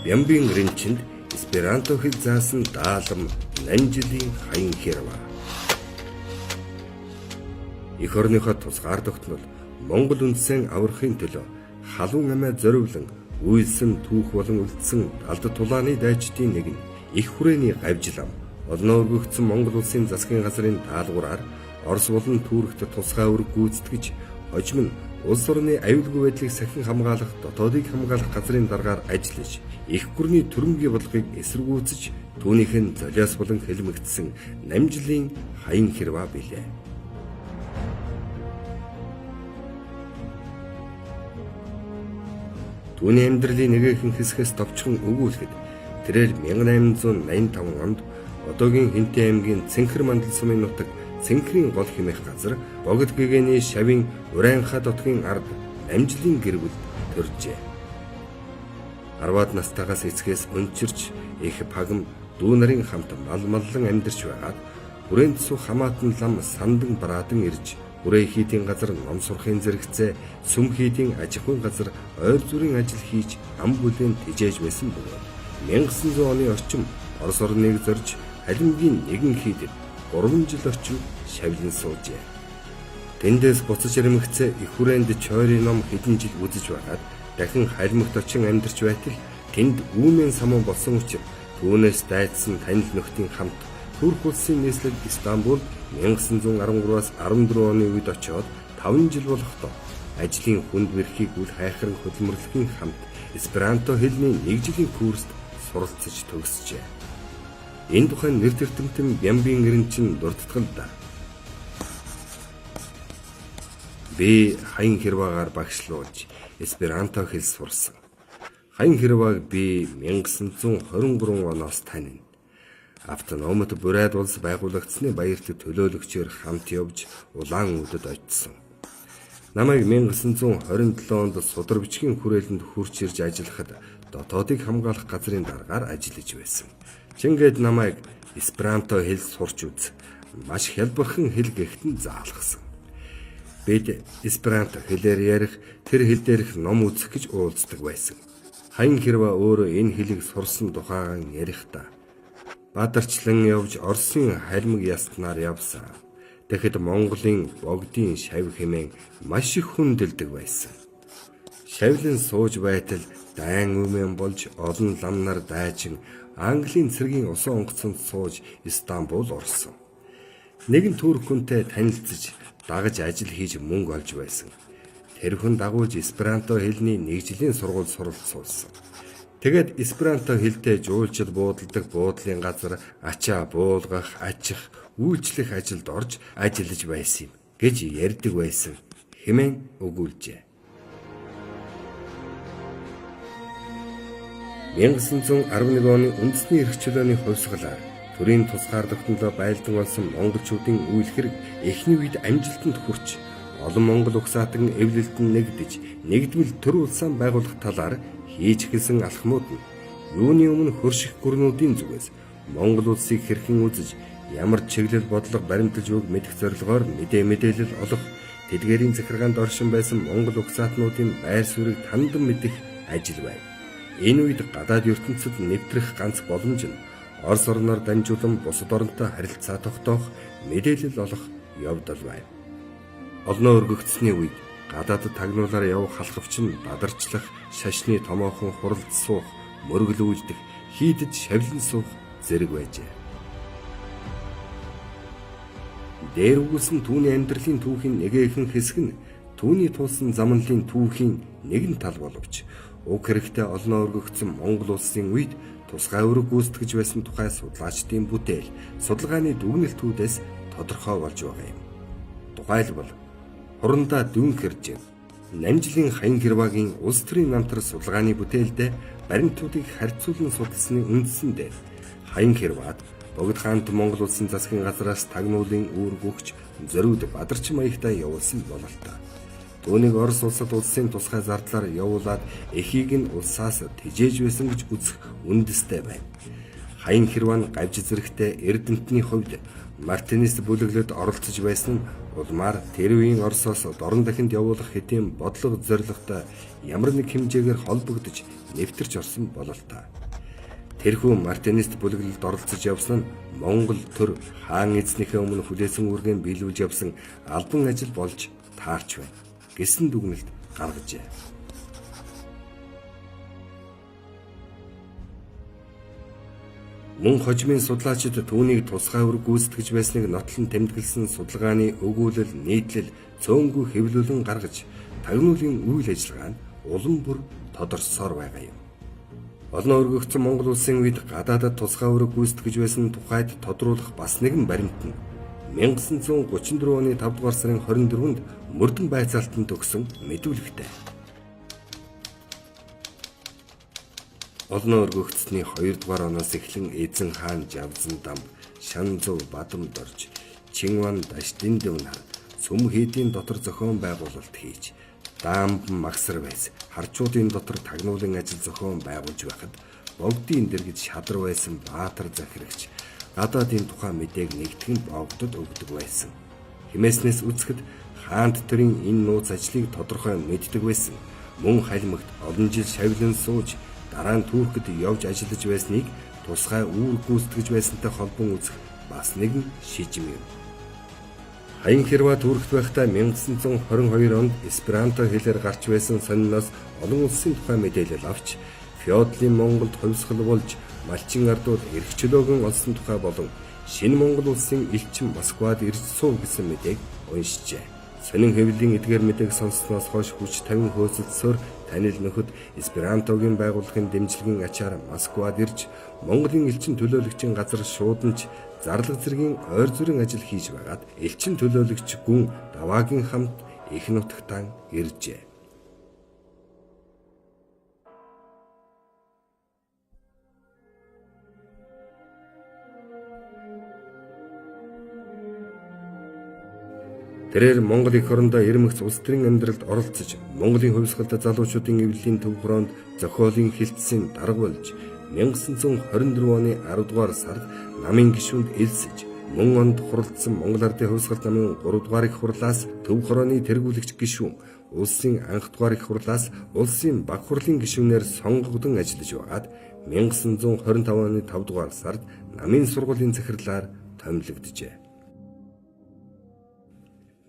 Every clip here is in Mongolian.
Бямбын гэрэнчинд эсперанто хэл заасан даалам Намжилийн хаян хэрва. Эх орныхоо тусгаар тогтнол Монгол үндсэн аврахын төлөө халуун амиа зориулан үйлсэн түүх болон үлдсэн алд тулааны дайчдын нэг нь их хүрээний гавжлам олноо өргөгдсөн Монгол улсын засгийн газрын даалгавраар Орос болон Туркт тусгай үүрэг гүйцэтгэж хожим нь улс орны аюулгүй байдлыг сахин хамгаалах дотоодыг хамгаалах газрын даргаар ажиллаж их гүрний төрөмгийн бодлогыг эсэргүүцэж түүнийх нь золиос болон хэлмэгдсэн Намжилийн хаян хэрва билээ. Түүний амьдралын нэгэн хэсгээс товчхон өгүүлэхэд тэрээр 1885 онд одоогийн Хинтээ аймгийн Цэнхэр мандал сумын нутаг Цэнхрийн гол хэмээх газар богд гэгэний шавийн Урайнхаа дотгийн ард Намжилийн гэр бүл төржээ. 10-аад настайгаас эцгээс өнчирч их пагам дүү нарын хамт маллан амьдарч байгаад хүрээнд суух хамаатан лам сандан бараадан ирж хүрээ хийдийн газар ном сурахын зэрэгцээ сүм хийдийн аж ахуйн газар ойр зүрийн ажил хийж ам бүлээн тижээж байсан бөгөөд 1900 оны орчим Орос орныг зорж халимгийн нэгэн хийдэд 3 жил орчим шавлан суужээ. Тэндээс буцаж ирмэгцээ их хүрээнд чойрын ном хэдэн жил үзэж байгаад дахин халимгт очин амьдарч байтал тэнд үүмэн самун болсон учраас түүнээс дайцсан танил нөхдийн хамт Турк улсын нийслэл Стамбул 1913-аас 14 оны үед очиод 5 жил болохдоо ажлын хүнд мэрхийг үл хайхран хөдөлмөрлөхийн хамт эсперанто хэлний 1 жилийн курст суралцж төгсжээ. Энэ тухайн нэр тертэмтэн Бямбын гэрэнчин дурдтгал да. Би хаян хэрваагаар багшлуулж эсперанто хэл сурсан. Хаян хэрвааг би 1923 оноос танино. Автономт бурайд улс байгуулагдсны баярт төлөөлөгчөөр хамт явж улаан үдэд очсон. Намайг 1927 онд судар бичгийн хүрээлэнд хурж ирж ажиллахад дотоодыг хамгаалах газрын даргаар ажиллаж байсан. Чингээд намайг эсперанто хэл сурч үз. Маш хялбархан хэл гэгтэн заалгасан. Бид эсперанто хэлээр ярих, тэр хэл дээрх ном үзэх гэж уулздаг байсан. Хаян хэрваа өөрөө энэ хэлийг сурсан тухайгаан ярихдаа бадарчлан явж Оросын халимг яснаар явсан. Тэгэхэд Монголын богдын шав хэмээн маш их хүндэлдэг байсан. Шавлан сууж байтал дайн үмэн болж олон лам нар дайчин Английн цэргийн усан онгоцонд сууж Стамбул орсон. Нэгэн турк хүнтэй танилцж дагаж ажил хийж мөнгө олж байсан. Тэр хүн дагуулж эсперанто хэлний 1 жилийн сургууль суралцуулсан. Тэгээд эсперанто хэлтэй жуулчид буудалдаг буудлын газар ачаа буулгах, ачих, үйлчлэх ажилд орж ажиллаж байсан юм гэж ярьдаг байсан хэмээн өгүүлжээ. 1911 оны үндэсний эрх чөлөөний хувьсгалаар төрийн тусгаар тогтнолоо байлдан болсон монголчуудын үйл хэрэг эхний үед амжилтанд хүрч олон монгол угсаатан эвлэлтэн нэгдэж нэгдмэл төр улсаан байгуулах талаар хийж эхэлсэн алхмууд нь юуны өмнө хөрших гүрнүүдийн зүгээс Монгол улсыг хэрхэн үзэж ямар чиглэл бодлого баримталж өгөх мэдэх зорилгоор мэдээлэл олох тэдгээрийн захиргаанд оршин байсан монгол угсаатнуудын байр суурийг тандан мэдэх ажил байв. Энэ үед гадаад ертөнцид нэвтрэх ганц боломж нь Орос орноор дамжуулан бусад оронтой харилцаа тогтоох, мэдээлэл олох явдал байв. Олноо өргөгдсөний үед гадаадд тагнуулаар явах халхавч нь бадарчлах, шашны томоохон хуралд суух, мөргөлүүлдэх, хийдэд шавлан суух зэрэг байжээ. Дээр үгүйсэн түүний амьдралын түүхийн нэгэхэн хэсэг нь түүний туулсан замналын түүхийн нэгэн тал боловч уг хэрэгтэй олноо өргөгдсөн Монгол улсын үед тусгай үүрэг гүйцэтгэж байсан тухай судлаачдын бүтээл, судалгааны дүгнэлтүүдээс тодорхой болж байгаа юм. Тухайлбал хурандаа Дүнхэрж Намжилийн хаян хэрваагийн улс төрийн намтар судалгааны бүтээлдээ баримтуудыг харьцуулан судалсаны үндсэн дээр хаян хэрваад богд хаант Монгол улсын засгийн газраас тагнуулын үүрэг өгч зориуд бадарчин маягтаа явуулсан бололтой. Түүнийг Орос улсад улсын тусгай зардлаар явуулаад эхийг нь улсаас тижээж байсан гэж үзэх үндэстэй байна. Хаян хэрваа гавж зэрэгтэй Эрдэнэтний хувьд Мартинист бүлэглэд оролцож байсан нь улмаар тэр үеийн Оросоос дорн дахинд явуулах хэдийн бодлого зорилготой ямар нэг хэмжээгээр холбогдож нэвтэрч орсон бололтой. Тэрхүү мартинист бүлэглэлд оролцож явсан нь Монгол төр хаан эзнийхээ өмнө хүлээсэн үүргээ биелүүлж явсан албан ажил болж таарч байна гэсэн дүгнэлт гаргажээ. Мөн хожимын судлаачид түүнийг тусгай үр гүйцэтгэж байсныг нотлон тэмдэглэсэн судалгааны өгүүлэл нийтлэл цөөнгүй хэвлүүлэн гаргаж тагнуулын үйл ажиллагаа нь улам бүр тодорсоор байгаа юм. Олон өргөгдсөн Монгол улсын үед гадаадад тусгай үр гүйцэтгэж байсан тухайд тодруулах бас нэгэн баримт нь 1934 оны 5 дугаар сарын 24-нд Мөрдөн байцаалтанд өгсөн мэдүүлэгтэй. Олон өргөгдсөний 2 дугаар оноос эхлэн Эзэн хаан Жавзан дам, Шанзуу Бадамд орж, Чинван Даштин дэвнар сүм хийдийн дотор зохион байгуулалт хийж, Даамбан Магсар байс харчуудын дотор тагнуулын ажил зохион байгуулж байхад богдын дэргэд шадар байсан Баатар захирагч гадаадын тухай мэдээг нэгтгэн богдод өгдөг байсан. Хэмээснээс үзэхэд хаант төрийн энэ нууц ажлыг тодорхой мэддэг байсан. Мөн халимагт олон жил шавилан сууж дараа нь Туркид явж ажиллаж байсныг тусгай үүр гүйцэтгэж байсантай холбон үзэх бас нэгэн шижим юм. Хаян Хэрваа Туркид байхдаа 1922 онд эсперанто хэлээр гарч байсан сониноос олон улсын тухай мэдээлэл авч феодлын Монголд хувьсгал болж малчин ардууд эрх чөлөөгөн олсон тухай болон шинэ Монгол улсын элчин Москвад ирж суув гэсэн мэдээг уншжээ. Сонин хэвлэлийн эдгээр мэдээг сонссноос хойш хүч 50 хөөцөлсөөр танил нөхөд эсперантогийн байгууллагын дэмжлэгийн ачаар Москвад ирж Монголын элчин төлөөлөгчийн газар шууданч зарлаг зэргийн ойр зүрийн ажил хийж байгаад элчин төлөөлөгч гүн Даваагийн хамт их нутагтаа иржээ. Тэрээр Монгол эх орондоо ирмэгц улс төрийн амьдралд оролцож, Монголын хувьсгалд залуучуудын эвлэлийн төв хороонд зохиолын хилцээний дарга болж 1924 оны 10 дугаар сард намын гишүүнд элсэж, мөн онд хуралдсан Монгол Ардын хувьсгал намын 3 дугаар их хурлаас төв хорооны тэргүүлэгч гишүүн, улсын анх дугаар их хурлаас улсын баг хурлын гишүүнээр сонгогдсон ажиллаж байгаад 1925 оны 5 дугаар сард намын сургуулийн захирлаар томилогджээ.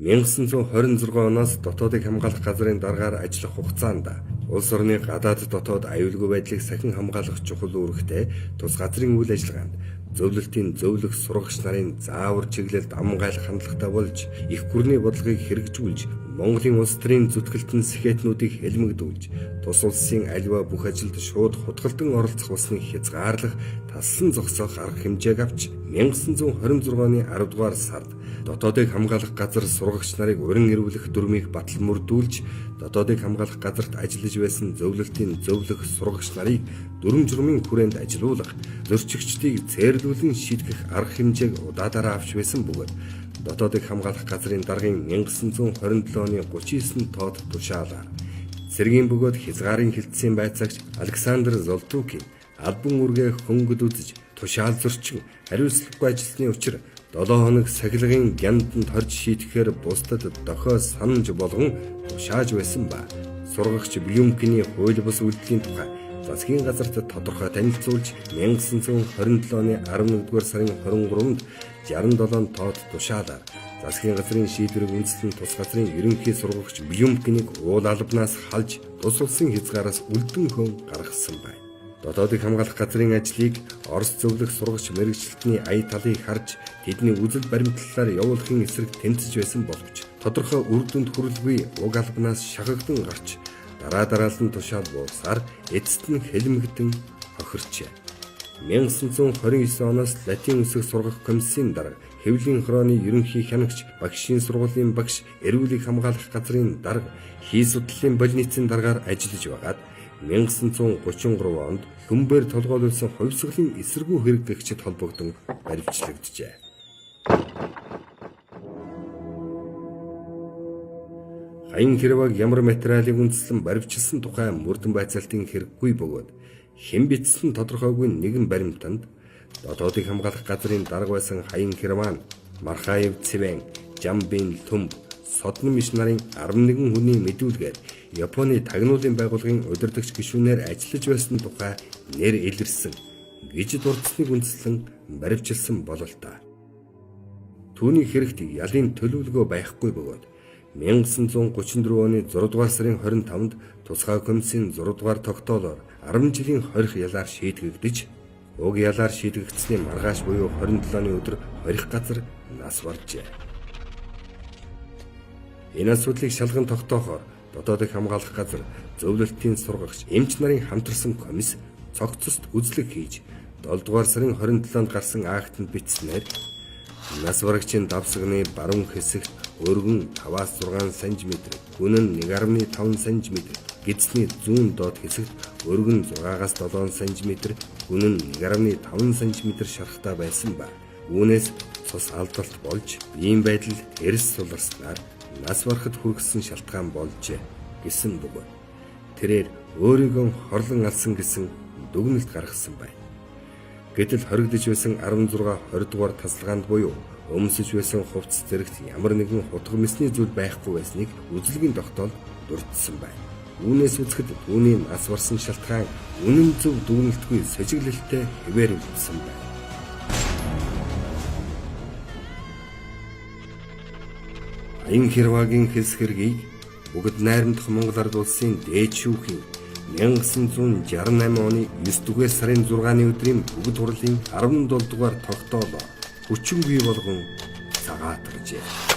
1926 оноос дотоодыг хамгаалах газрын даргаар ажиллах хугацаанд улс орны гадаад дотоод аюулгүй байдлыг сахин хамгаалах чухал үүрэгтэй тус газрын үйл ажиллагаанд зөвлөлтийн зөвлөх сургагч нарын заавар чиглэлд амгайлах хандлагатай болж их гүрний бодлогыг хэрэгжүүлж Монголын улс төрийн зүтгэлтэн сэхэтнүүдийг хэлмэгдүүлж тус улсын аливаа бүх ажилд шууд хутгалдан оролцох болсныг хязгаарлах талсан зогсоох арга хэмжээг авч 1926 оны 10 дугаар сард дотоодыг хамгаалах газар сургагч нарыг урин ирүүлэх дүрмийг батал мөрдүүлж дотоодыг хамгаалах газарт ажиллаж байсан зөвлөлтийн зөвлөх сургагч нарыг дүрм журмын хүрээнд ажилуулах зөрчигчдийг цээрлүүлэн шийдэх арга хэмжээг удаадаараа авч байсан бөгөөд дотоодыг хамгаалах газрын даргын 1927 оны 39 тоод тушаалаар цэргийн бөгөөд хязгаарын хилцээний байцаагч Александр Золтукийн албан үүргээ хөнгөд үзэж тушаал зөрчин хариуцлагагүй ажилласны учир 7 хоног сахилгын гянданд хорж шийтгэхээр бусдад дохио санамж болгон тушааж байсан ба сургагч Блюмкиний хууль бус үйлдэлийн тухай засгийн газарт тодорхой танилцуулж 1927 оны 11-р сарын 23-нд 67 тоод тушаалаар засгийн газрын шийдвэрийг үндэслэн тус газрын ерөнхий сургагч Блюмкинийг уул албанаас халж тус улсын хязгаараас үлдэн хөн гаргасан байна. Дотоодыг хамгаалах газрын ажлыг Орос зөвлөх сургагч мэргэжилтний ая талыг харж тэдний үзэл баримтлалаар явуулахын эсрэг тэмцэж байсан боловч тодорхой үр дүнд хүрэлгүй уг албанаас шахагдан гарч дараалан тушаал буусаар эцэст нь хэлмэгдэн хохирчээ. 1929 оноос Латин үсэг сургах комиссийн дарга Хэвлийн хорооны ерөнхий хянагч багшийн сургуулийн багш эрүүлийг хамгаалах газрын дарга хий судлалын больницын даргаар ажиллаж байгаад 1933 онд Хүмбэр толгойлуулсан хувьсгалын эсэргүү хэрэглэгчид холбогдсон баривчлагджээ. Хаян Хэрвээг ямар материалыг үндэслэн баривчилсан тухай Мөрдөн байцаалтын хэрэггүй бөгөөд хэн бичсэн тодорхойгүй нэгэн баримтанд дотоодыг хамгаалах газрын дарга байсан Хаян Хэрвээ Мархаев Цэвэн, Жамбин Төмб, Содон миш нарын 11 хүний мэдүүлгээр Японы тагнуулын байгууллагын удирдагч гишүүнээр ажиллаж байсан тухай нэр илэрсэн гэж дурдсныг үндэслэн баривчилсан бололтой. Түүний хэрэгт ялын төлөвлөгөө байхгүй бөгөөд 1934 оны 6 дугаар сарын 25-нд тусгай комиссийн 6 дугаар тогтоолоор 10 жилийн хорих ялаар шийдэгдэж, уг ялаар шийдэгдсэний маргааш буюу 27-ны өдөр хорих газар нас баржээ. Энэ асуудлыг шалган тогтоохоор дотоод их хамгаалах газар, зөвлөлтийн сургагч, эмч нарын хамтарсан комисс цогцост үзлэг хийж 7 дугаар сарын 27-нд гарсан актанд бичснээр нас барагчийн давсагны баруун хэсэгт өргөн 5-6 см, гүн нь 1.5 см, гидсний зүүн доод хэсэгт өргөн 6-7 см, гүн нь 1.5 см шархтай байсан ба үүнээс цус алдалт болж ийм байдал эрс суларснаар нас барахад хүргэсэн шалтгаан болжээ гэсэн бөгөөд тэрээр өөрийгөө хорлон алсан гэсэн дүгнэлт гаргасан байна. Гэтэл хоригдож байсан 16-20 дугаар тасалгаанд буюу өмсөж байсан хувцас зэрэгт ямар нэгэн хутга мэсний зүйл байхгүй байсныг үзлэгийн тогтоол дурдсан байна. Үүнээс үзэхэд түүний нас барсан шалтгаан үнэн зөв дүгнэлтгүй сэжиглэлтэй хэвээр үлдсэн байна. Аян Хэрвагийн хэлс хэргийг бүгд найрамдах Монгол Ард улсын дээд шүүхийн 1968 оны 9 дугаар сарын 6-ны өдрийн бүгд хурлын 17 дугаар тогтоолоор хүчин бий болгон цагаатгажээ.